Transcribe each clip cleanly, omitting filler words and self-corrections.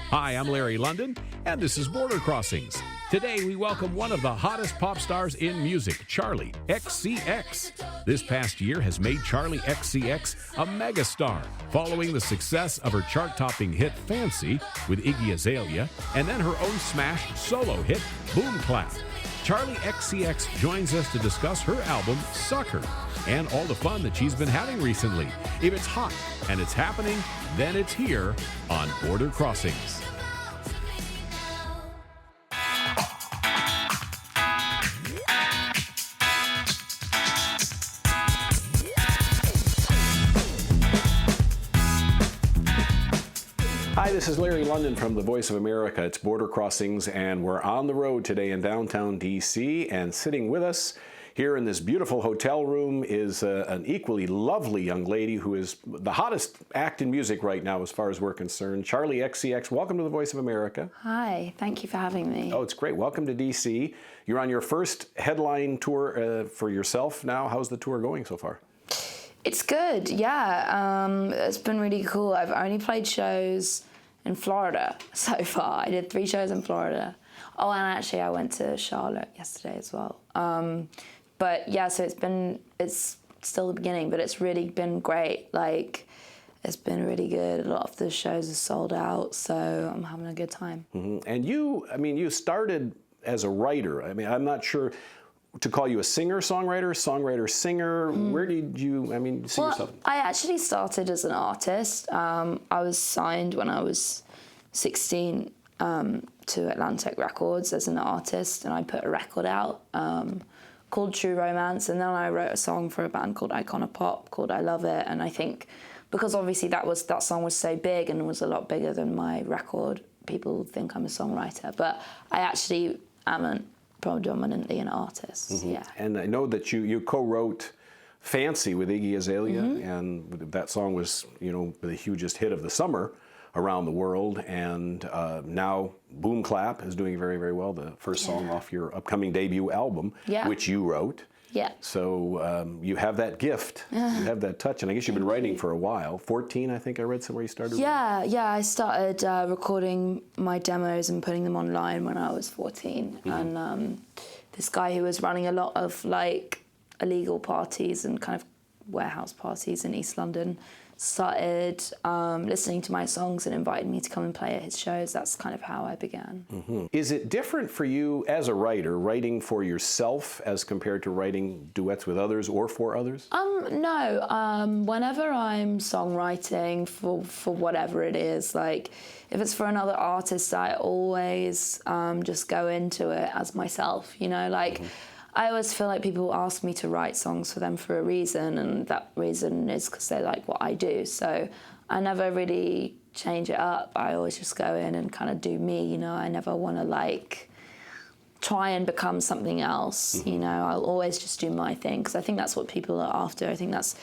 Hi, I'm Larry London, and this is Border Crossings. Today, we welcome one of the hottest pop stars in music, Charli XCX. This past year has made Charli XCX a megastar, following the success of her chart-topping hit Fancy with Iggy Azalea, and then her own smash solo hit, Boom Clap. Charli XCX joins us to discuss her album, Sucker, and all the fun that she's been having recently. If it's hot and it's happening, then it's here on Border Crossings. Hi, this is Larry London from the Voice of America. It's Border Crossings, and we're on the road today in downtown D.C., and sitting with us here in this beautiful hotel room is an equally lovely young lady who is the hottest act in music right now as far as we're concerned, Charli XCX. Welcome to the Voice of America. Hi, thank you for having me. Oh, it's great. Welcome to D.C. You're on your first headline tour for yourself now. How's the tour going so far? It's good, yeah. It's been really cool. I've only played shows in Florida so far. I did 3 shows in Florida. Oh, and actually I went to Charlotte yesterday as well. But yeah, so it's still the beginning, but it's really been great. Like, it's been really good. A lot of the shows are sold out, so I'm having a good time. Mm-hmm. And you started as a writer. I mean, I'm not sure to call you a singer, songwriter, singer. Where did you, see yourself? I actually started as an artist. I was signed when I was 16 to Atlantic Records as an artist, and I put a record out called True Romance, and then I wrote a song for a band called Pop called I Love It. And I think because obviously that song was so big and was a lot bigger than my record, people think I'm a songwriter, but I actually am predominantly an artist. Mm-hmm. Yeah. And I know that you co-wrote Fancy with Iggy Azalea, and that song was, the hugest hit of the summer around the world, and now Boom Clap is doing very, very well, the first song off your upcoming debut album, which you wrote. Yeah. So you have that gift, you have that touch, and I guess you've been writing for a while. 14, I think I read somewhere you started. Yeah, I started recording my demos and putting them online when I was 14, and this guy who was running a lot of like illegal parties and kind of warehouse parties in East London started listening to my songs and invited me to come and play at his shows. That's kind of how I began. Mm-hmm. Is it different for you as a writer, writing for yourself as compared to writing duets with others or for others? No. Whenever I'm songwriting for whatever it is, like if it's for another artist, I always just go into it as myself, I always feel like people ask me to write songs for them for a reason, and that reason is because they like what I do. So I never really change it up. I always just go in and kind of do me, I never want to try and become something else, I'll always just do my thing, because I think that's what people are after. I think that's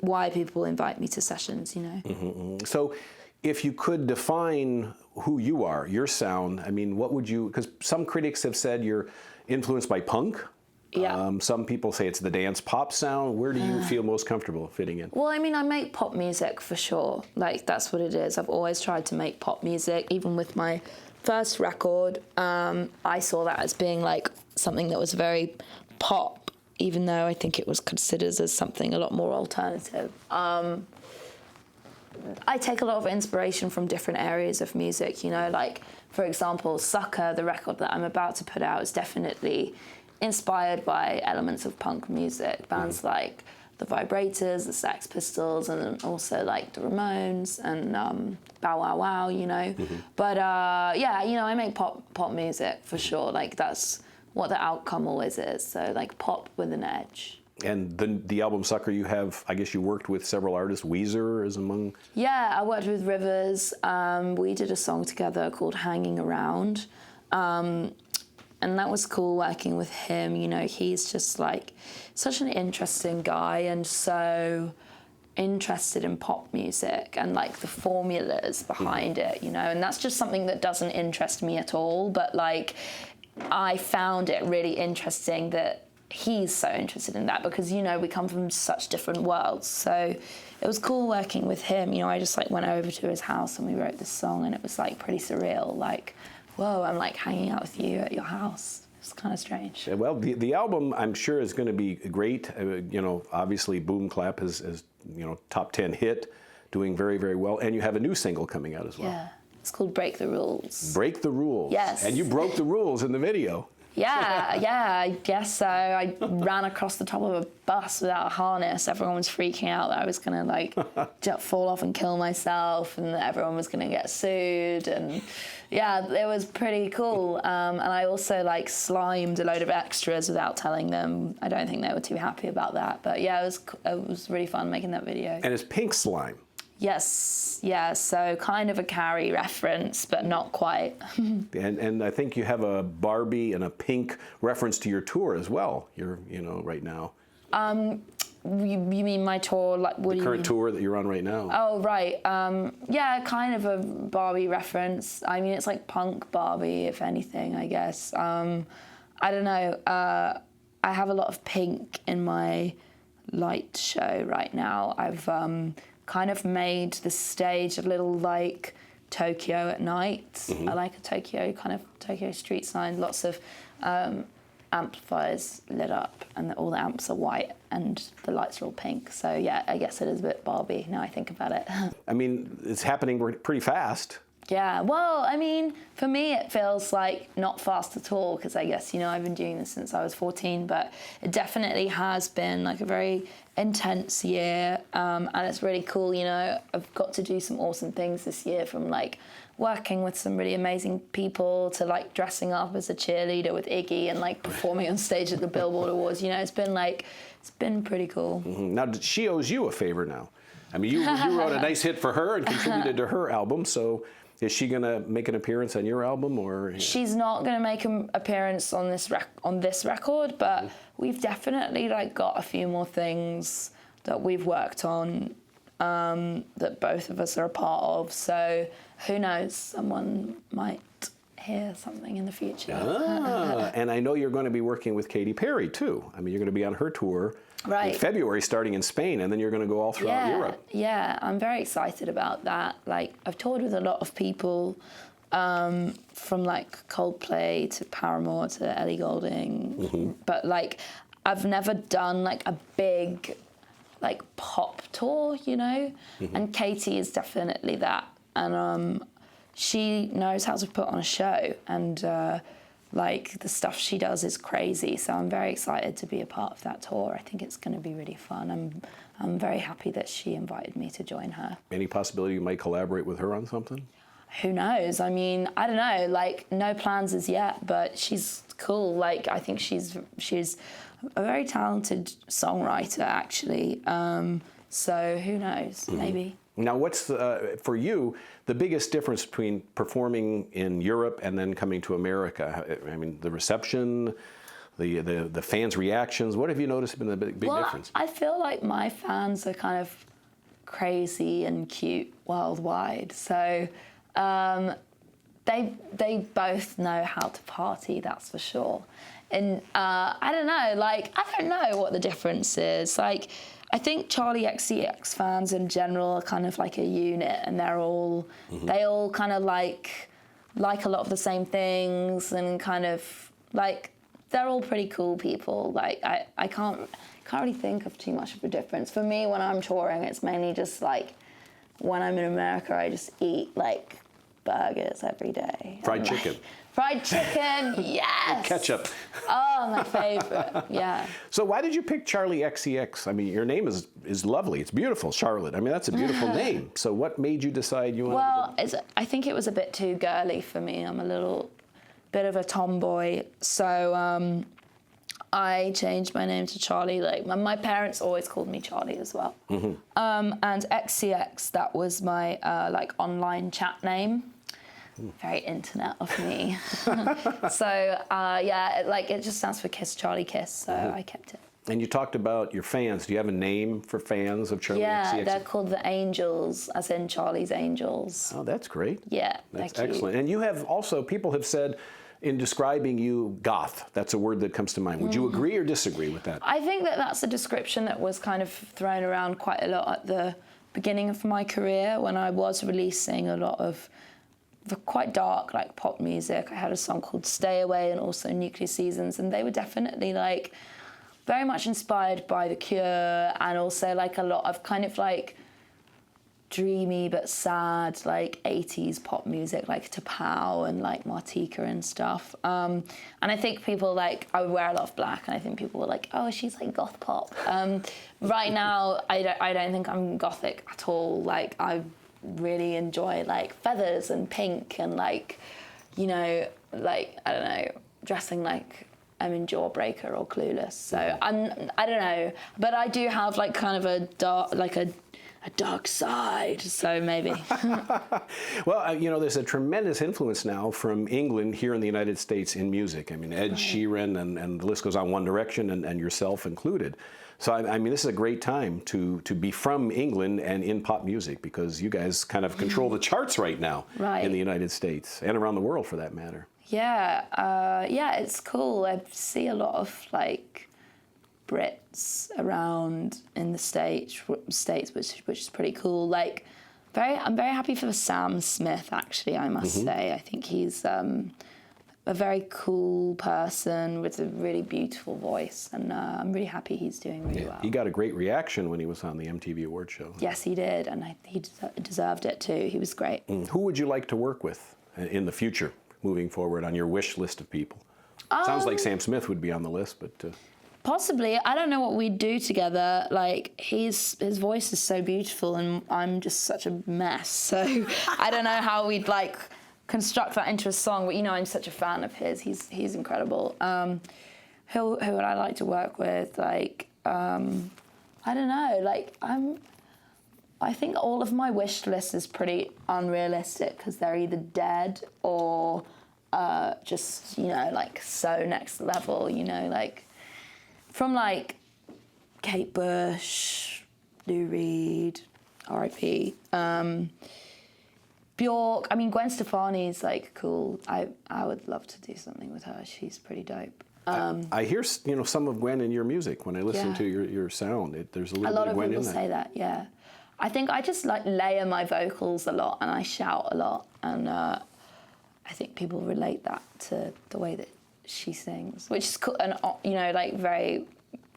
why people invite me to sessions, Mm-hmm. So if you could define who you are, your sound, what would you, because some critics have said you're influenced by punk. Yeah. Some people say it's the dance pop sound. Where do you feel most comfortable fitting in? Well, I make pop music for sure. That's what it is. I've always tried to make pop music. Even with my first record, I saw that as being something that was very pop, even though I think it was considered as something a lot more alternative. I take a lot of inspiration from different areas of music, for example, Sucker, the record that I'm about to put out, is definitely inspired by elements of punk music, bands like the Vibrators, the Sex Pistols, and then also the Ramones and Bow Wow Wow, But I make pop music for sure. That's what the outcome always is. So pop with an edge. And the album Sucker, you have, I guess you worked with several artists. Weezer is among. Yeah, I worked with Rivers. We did a song together called Hanging Around. And that was cool working with him. He's just such an interesting guy and so interested in pop music and the formulas behind it, and that's just something that doesn't interest me at all. But I found it really interesting that he's so interested in that because, we come from such different worlds. So it was cool working with him. You know, I just like went over to his house and we wrote this song, and it was like pretty surreal. Like, whoa, I'm like hanging out with you at your house. It's kind of strange. Well, the album, I'm sure, is going to be great. You know, obviously, Boom Clap is you know, top 10 hit, doing very, very well. And you have a new single coming out as well. Yeah, it's called Break the Rules. Break the Rules. Yes. And you broke the rules in the video. Yeah, I guess so. I ran across the top of a bus without a harness. Everyone was freaking out that I was gonna like fall off and kill myself, and that everyone was gonna get sued. And yeah, it was pretty cool. And I also like slimed a load of extras without telling them. I don't think they were too happy about that. But yeah, it was really fun making that video. And it's pink slime. Yes, yeah, so kind of a Carrie reference, but not quite. And I think you have a Barbie and a pink reference to your tour as well. You know, right now. You mean my tour? Like, what do you mean? The current tour that you're on right now. Oh, right. Yeah, kind of a Barbie reference. I mean, it's like punk Barbie, if anything, I guess. I don't know. I have a lot of pink in my light show right now. I've kind of made the stage a little like Tokyo at night. Mm-hmm. I like a Tokyo street sign, lots of amplifiers lit up, and all the amps are white and the lights are all pink. So yeah, I guess it is a bit Barbie now I think about it. I mean, it's happening pretty fast. Yeah, well, I mean, for me it feels like not fast at all, because I guess, you know, I've been doing this since I was 14, but it definitely has been like a very intense year, and it's really cool, you know. I've got to do some awesome things this year, from like working with some really amazing people to like dressing up as a cheerleader with Iggy and like performing on stage at the Billboard Awards. You know, it's been pretty cool. Mm-hmm. Now, she owes you a favor now. I mean, you wrote a nice hit for her and contributed to her album, so is she going to make an appearance on your album, or? She's not going to make an appearance on this record, but we've definitely like got a few more things that we've worked on that both of us are a part of. So who knows? Someone might hear something in the future. And I know you're going to be working with Katy Perry too. I mean, you're going to be on her tour. Right. In February, starting in Spain, and then you're going to go all throughout Europe. Yeah, I'm very excited about that. Like, I've toured with a lot of people, from like Coldplay to Paramore to Ellie Goulding, but like, I've never done like a big, like pop tour, you know. And Katy is definitely that, and she knows how to put on a show, and like the stuff she does is crazy. So I'm very excited to be a part of that tour. I think it's going to be really fun. I'm very happy that she invited me to join her. Any possibility you might collaborate with her on something? Who knows? I mean, I don't know. Like, no plans as yet, but she's cool. Like, I think she's a very talented songwriter, actually. So who knows? Maybe. Now, what's for you the biggest difference between performing in Europe and then coming to America? I mean, the reception, the fans' reactions. What have you noticed been the big difference? I feel like my fans are kind of crazy and cute worldwide. So they both know how to party. That's for sure. And I don't know. Like, I don't know what the difference is. Like, I think Charli XCX fans in general are kind of like a unit, and they all kind of like a lot of the same things, and kind of like they're all pretty cool people. Like, I can't really think of too much of a difference. For me, when I'm touring, it's mainly just like when I'm in America, I just eat like burgers every day. Fried chicken. Fried chicken, yes. Ketchup. Oh, my favorite. Yeah. So why did you pick Charli XCX? I mean, your name is lovely. It's beautiful, Charlotte. I mean, that's a beautiful name. So what made you decide you wanted to... I think it was a bit too girly for me. I'm a little bit of a tomboy. So I changed my name to Charli. Like, my parents always called me Charli as well. And XCX, that was my like online chat name. Very internet of me. So yeah, it just stands for Kiss Charlie Kiss, so I kept it. And you talked about your fans. Do you have a name for fans of Charli XCX? Yeah, they're called the Angels, as in Charlie's Angels. Oh, that's great. Yeah, that's excellent. And you have also, people have said, in describing you, goth. That's a word that comes to mind. Would you agree or disagree with that? I think that that's a description that was kind of thrown around quite a lot at the beginning of my career when I was releasing a lot of quite dark like pop music. I had a song called Stay Away and also Nuclear Seasons, and they were definitely like very much inspired by The Cure, and also like a lot of kind of like dreamy but sad like 80s pop music like Tapao and like Martika and stuff. And I think people like, I would wear a lot of black and I think people were like, oh, she's like goth pop. Right now I don't think I'm gothic at all. Like I really enjoy like feathers and pink and like, you know, like I don't know, dressing like I'm in Jawbreaker or Clueless. So I don't know, but I do have like kind of a dark side, so maybe. Well, you know, there's a tremendous influence now from England here in the United States in music. I mean, Ed Sheeran and the list goes on, One Direction and yourself included. So, I mean, this is a great time to be from England and in pop music, because you guys kind of control the charts right now in the United States and around the world for that matter. Yeah, yeah, it's cool. I see a lot of like Brits around in the States, which is pretty cool. Like, I'm very happy for Sam Smith. Actually, I must say, I think he's a very cool person with a really beautiful voice, and I'm really happy he's doing really well. He got a great reaction when he was on the MTV Awards show. Yes, he did, and he deserved it too. He was great. Who would you like to work with in the future, moving forward on your wish list of people? Sounds like Sam Smith would be on the list, but. Possibly. I don't know what we'd do together. Like, his voice is so beautiful and I'm just such a mess. So I don't know how we'd, like, construct that into a song. But, you know, I'm such a fan of his. He's incredible. Who would I like to work with? Like, I don't know. Like, I think all of my wish list is pretty unrealistic because they're either dead or just, you know, like, so next level, you know, like... From like Kate Bush, Lou Reed, R.I.P. Bjork. I mean, Gwen Stefani's like cool. I would love to do something with her. She's pretty dope. I hear some of Gwen in your music when I listen to your sound. There's a little bit of Gwen in that. A lot of people say that. Yeah, I think I just like layer my vocals a lot and I shout a lot, and I think people relate that to the way that she sings, which is cool, and you know, like very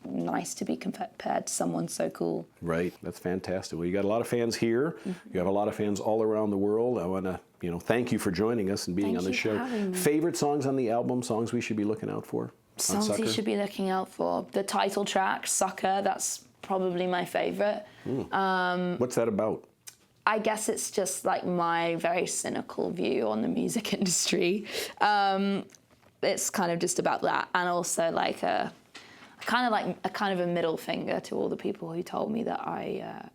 nice to be compared to someone so cool. Right, that's fantastic. Well, you got a lot of fans here. You have a lot of fans all around the world. I want to, thank you for joining us and being on the show. Favorite songs on the album? Songs we should be looking out for? Songs you should be looking out for. The title track, Sucker. That's probably my favorite. What's that about? I guess it's just like my very cynical view on the music industry. It's kind of just about that, and also like a kind of a middle finger to all the people who told me that I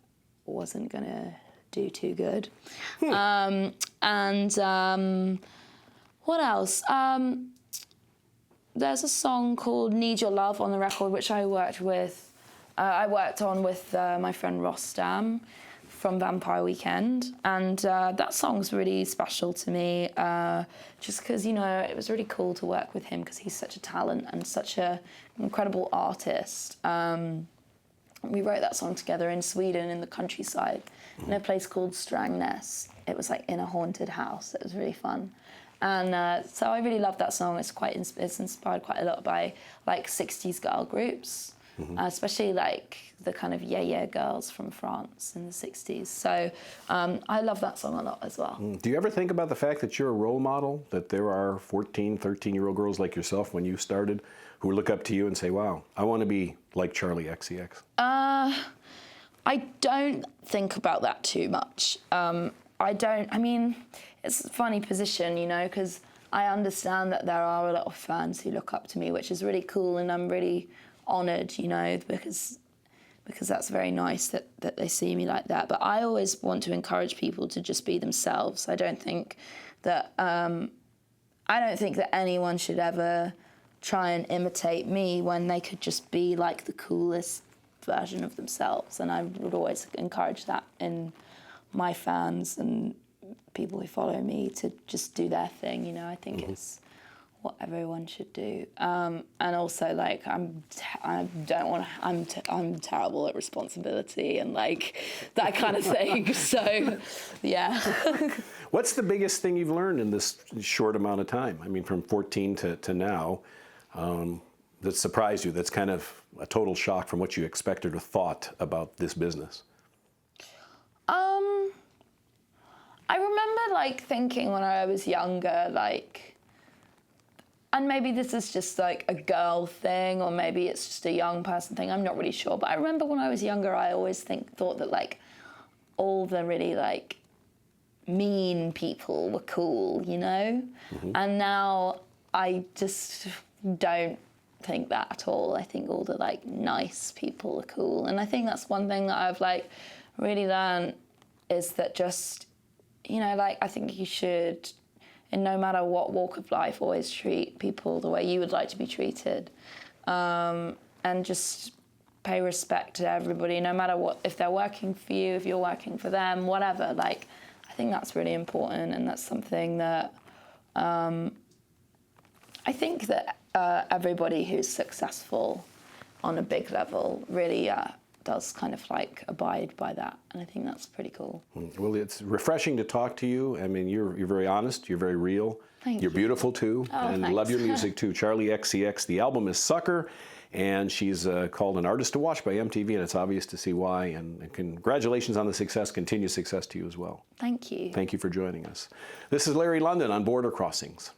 wasn't gonna do too good. What else? There's a song called "Need Your Love" on the record, which I worked on with my friend Rostam from Vampire Weekend, and that song's really special to me, just because, it was really cool to work with him because he's such a talent and such an incredible artist. We wrote that song together in Sweden in the countryside in a place called Strängnäs. It was like in a haunted house. It was really fun. And so I really love that song. It's inspired quite a lot by like 60s girl groups. Especially like the kind of yeah girls from France in the 60s. So I love that song a lot as well. Do you ever think about the fact that you're a role model, that there are 14, 13-year-old girls like yourself when you started who look up to you and say, wow, I want to be like Charli XCX? I don't think about that too much. It's a funny position, because I understand that there are a lot of fans who look up to me, which is really cool, and I'm really honoured, because that's very nice that they see me like that. But I always want to encourage people to just be themselves. I don't think that anyone should ever try and imitate me when they could just be like the coolest version of themselves. And I would always encourage that in my fans and people who follow me to just do their thing. I think it's what everyone should do. And also, like, I'm terrible at responsibility and like that kind of thing. So, yeah. What's the biggest thing you've learned in this short amount of time? I mean, from 14 to now, that surprised you? That's kind of a total shock from what you expected or thought about this business. I remember like thinking when I was younger, like, and maybe this is just like a girl thing, or maybe it's just a young person thing, I'm not really sure. But I remember when I was younger, I always thought that like all the really like mean people were cool, you know? Mm-hmm. And now I just don't think that at all. I think all the like nice people are cool. And I think that's one thing that I've like really learned is that just, you know, like I think you should, in no matter what walk of life, always treat people the way you would like to be treated. And just pay respect to everybody, no matter what, if they're working for you, if you're working for them, whatever. Like, I think that's really important, and that's something that I think that everybody who's successful on a big level really does kind of like abide by that, and I think that's pretty cool. Well, it's refreshing to talk to you. I mean, you're very honest, you're very real. Thank you're you. Beautiful too, and thanks. love your music too. Charli XCX, the album is Sucker, and she's called an artist to watch by MTV, and it's obvious to see why, and congratulations on the success, continued success to you as well. Thank you. Thank you for joining us. This is Larry London on Border Crossings.